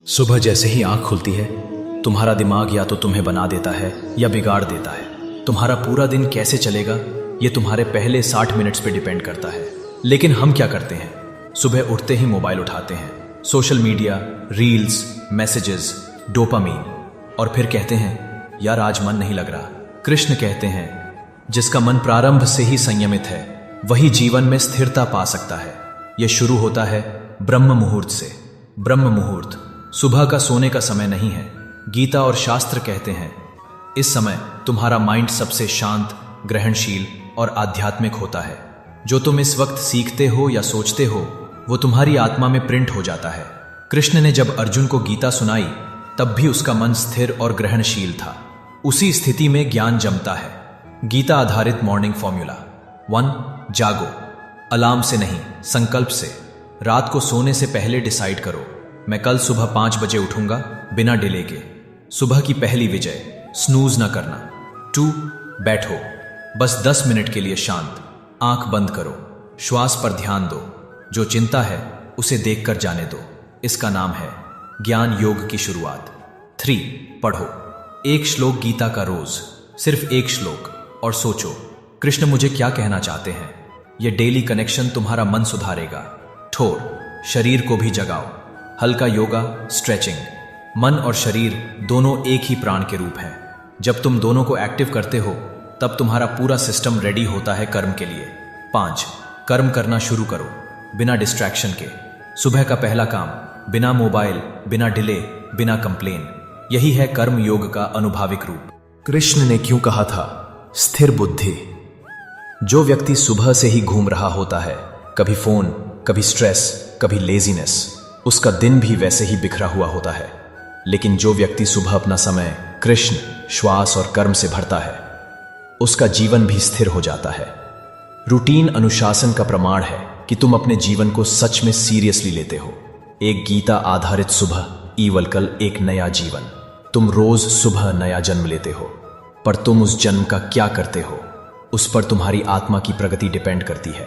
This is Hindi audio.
सुबह जैसे ही आंख खुलती है, तुम्हारा दिमाग या तो तुम्हें बना देता है या बिगाड़ देता है। तुम्हारा पूरा दिन कैसे चलेगा ये तुम्हारे पहले 60 मिनट्स पे डिपेंड करता है। लेकिन हम क्या करते हैं? सुबह उठते ही मोबाइल उठाते हैं, social media, reels, messages, dopamine, और फिर कहते हैं यार आज मन नहीं लग रहा। कृष्ण कहते हैं जिसका मन प्रारंभ से ही संयमित है वही जीवन में स्थिरता पा सकता है। यह शुरू होता है ब्रह्म मुहूर्त से। ब्रह्म मुहूर्त सुबह का सोने का समय नहीं है। गीता और शास्त्र कहते हैं इस समय तुम्हारा माइंड सबसे शांत, ग्रहणशील और आध्यात्मिक होता है। जो तुम इस वक्त सीखते हो या सोचते हो वो तुम्हारी आत्मा में प्रिंट हो जाता है। कृष्ण ने जब अर्जुन को गीता सुनाई तब भी उसका मन स्थिर और ग्रहणशील था। उसी स्थिति में ज्ञान जमता है। गीता आधारित मॉर्निंग फॉर्मूला 1. जागो, अलार्म से नहीं, संकल्प से। रात को सोने से पहले डिसाइड करो मैं कल सुबह 5 बजे उठूंगा बिना डिले के। सुबह की पहली विजय, स्नूज ना करना। 2. बैठो, बस 10 मिनट के लिए शांत, आंख बंद करो, श्वास पर ध्यान दो। जो चिंता है उसे देखकर जाने दो। इसका नाम है ज्ञान योग की शुरुआत। 3. पढ़ो, एक श्लोक गीता का रोज, सिर्फ एक श्लोक, और सोचो कृष्ण मुझे क्या कहना चाहते हैं। यह डेली कनेक्शन तुम्हारा मन सुधारेगा। ठोर, शरीर को भी जगाओ, हल्का योगा, स्ट्रेचिंग। मन और शरीर दोनों एक ही प्राण के रूप हैं। जब तुम दोनों को एक्टिव करते हो तब तुम्हारा पूरा सिस्टम रेडी होता है कर्म के लिए। 5. कर्म करना शुरू करो बिना डिस्ट्रैक्शन के। सुबह का पहला काम, बिना मोबाइल, बिना डिले, बिना कंप्लेन। यही है कर्म योग का अनुभाविक रूप। कृष्ण ने क्यों कहा था स्थिर बुद्धि? जो व्यक्ति सुबह से ही घूम रहा होता है, कभी फोन, कभी स्ट्रेस, कभी लेजीनेस, उसका दिन भी वैसे ही बिखरा हुआ होता है। लेकिन जो व्यक्ति सुबह अपना समय कृष्ण, श्वास और कर्म से भरता है उसका जीवन भी स्थिर हो जाता है। रूटीन अनुशासन का प्रमाण है कि तुम अपने जीवन को सच में सीरियसली लेते हो। एक गीता आधारित सुबह ईवल कल एक नया जीवन। तुम रोज सुबह नया जन्म लेते हो, पर तुम उस जन्म का क्या करते हो उस पर तुम्हारी आत्मा की प्रगति डिपेंड करती है।